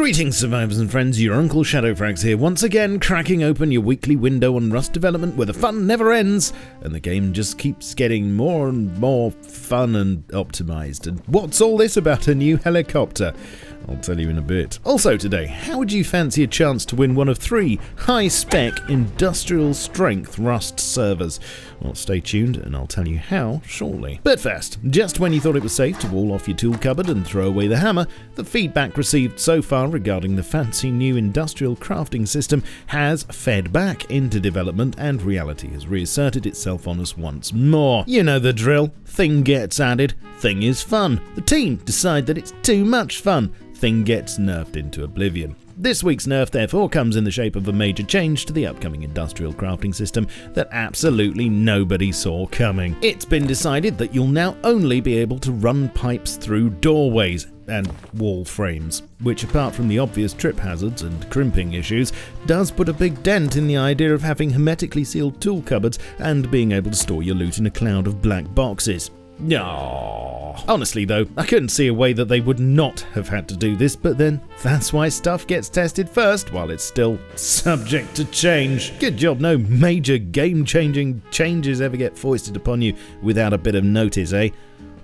Greetings survivors and friends, your Uncle SHADOWFRAX here, once again cracking open your weekly window on Rust development where the fun never ends and the game just keeps getting more and more fun and optimized. And what's all this about a new helicopter? I'll tell you in a bit. Also today, how would you fancy a chance to win one of 3 high-spec industrial strength Rust servers? Well, stay tuned and I'll tell you how shortly. But first, just when you thought it was safe to wall off your tool cupboard and throw away the hammer, the feedback received so far regarding the fancy new industrial crafting system has fed back into development and reality has reasserted itself on us once more. You know the drill. Thing gets added, thing is fun. The team decide that it's too much fun. Thing gets nerfed into oblivion. This week's nerf therefore comes in the shape of a major change to the upcoming industrial crafting system that absolutely nobody saw coming. It's been decided that you'll now only be able to run pipes through doorways and wall frames, which apart from the obvious trip hazards and crimping issues, does put a big dent in the idea of having hermetically sealed tool cupboards and being able to store your loot in a cloud of black boxes. No. Honestly though, I couldn't see a way that they would not have had to do this, but then that's why stuff gets tested first while it's still subject to change. Good job no major game-changing changes ever get foisted upon you without a bit of notice, eh?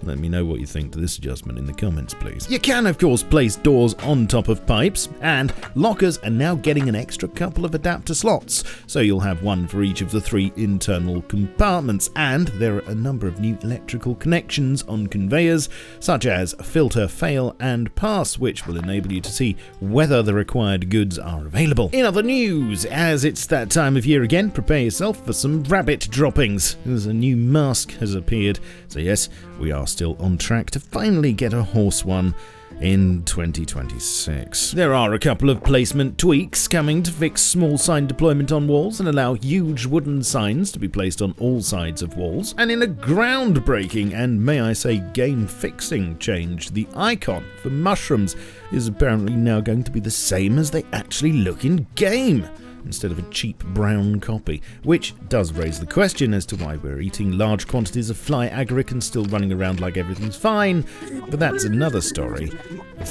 Let me know what you think to this adjustment in the comments, please. You can, of course, place doors on top of pipes, and lockers are now getting an extra couple of adapter slots, so you'll have one for each of the 3 internal compartments, and there are a number of new electrical connections on conveyors, such as filter, fail, and pass, which will enable you to see whether the required goods are available. In other news, as it's that time of year again, prepare yourself for some rabbit droppings, as a new mask has appeared. So yes, we are still on track to finally get a horse one in 2026. There are a couple of placement tweaks coming to fix small sign deployment on walls and allow huge wooden signs to be placed on all sides of walls. And in a groundbreaking and, may I say, game-fixing change, the icon for mushrooms is apparently now going to be the same as they actually look in game, instead of a cheap brown copy, which does raise the question as to why we're eating large quantities of fly agaric and still running around like everything's fine, but that's another story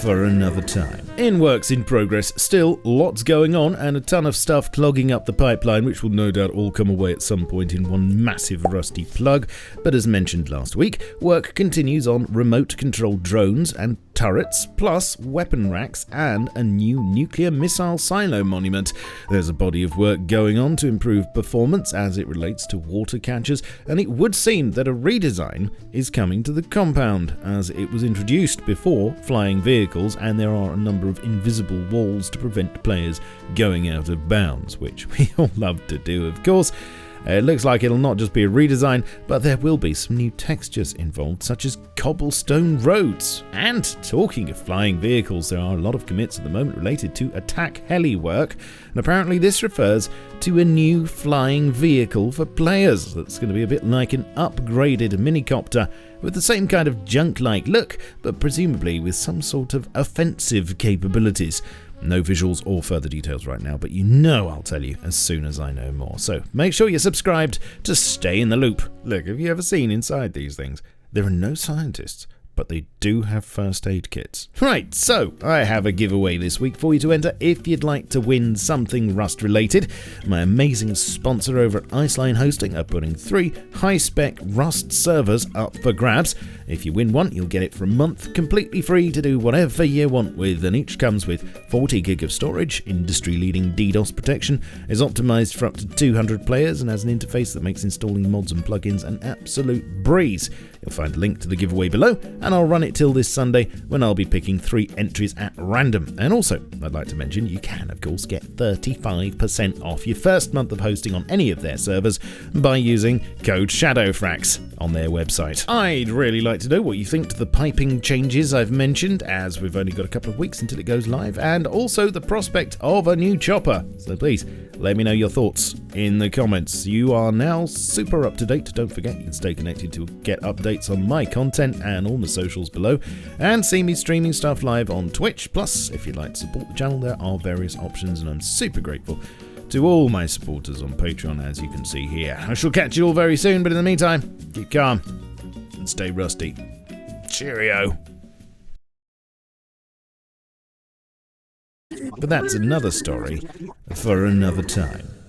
for another time. In works in progress, still lots going on and a ton of stuff clogging up the pipeline, which will no doubt all come away at some point in one massive rusty plug, but as mentioned last week, work continues on remote controlled drones and turrets, plus weapon racks and a new nuclear missile silo monument. There's a body of work going on to improve performance as it relates to water catchers, and it would seem that a redesign is coming to the compound, as it was introduced before flying vehicles, and there are a number of invisible walls to prevent players going out of bounds, which we all love to do, of course. It looks like it'll not just be a redesign, but there will be some new textures involved, such as cobblestone roads. And talking of flying vehicles, there are a lot of commits at the moment related to attack heli work, and apparently this refers to a new flying vehicle for players that's going to be a bit like an upgraded minicopter with the same kind of junk-like look, but presumably with some sort of offensive capabilities. No visuals or further details right now, but you know I'll tell you as soon as I know more. So make sure you're subscribed to stay in the loop. Look, have you ever seen inside these things? There are no scientists, but they do have first aid kits. Right, so I have a giveaway this week for you to enter if you'd like to win something Rust related. My amazing sponsor over at Iceline Hosting are putting 3 high-spec Rust servers up for grabs. If you win one, you'll get it for a month, completely free to do whatever you want with, and each comes with 40 gig of storage, industry-leading DDoS protection, is optimized for up to 200 players, and has an interface that makes installing mods and plugins an absolute breeze. You'll find a link to the giveaway below, and I'll run it till this Sunday when I'll be picking 3 entries at random. And also, I'd like to mention you can, of course, get 35% off your first month of hosting on any of their servers by using code SHADOWFRAX on their website. I'd really like to know what you think to the piping changes I've mentioned, as we've only got a couple of weeks until it goes live, and also the prospect of a new chopper. So please, let me know your thoughts in the comments. You are now super up to date. Don't forget, you can stay connected to get updates on my content and all the socials below, and see me streaming stuff live on Twitch. Plus, if you'd like to support the channel, there are various options, and I'm super grateful to all my supporters on Patreon, as you can see here. I shall catch you all very soon, but in the meantime, keep calm and stay rusty. Cheerio. But that's another story for another time.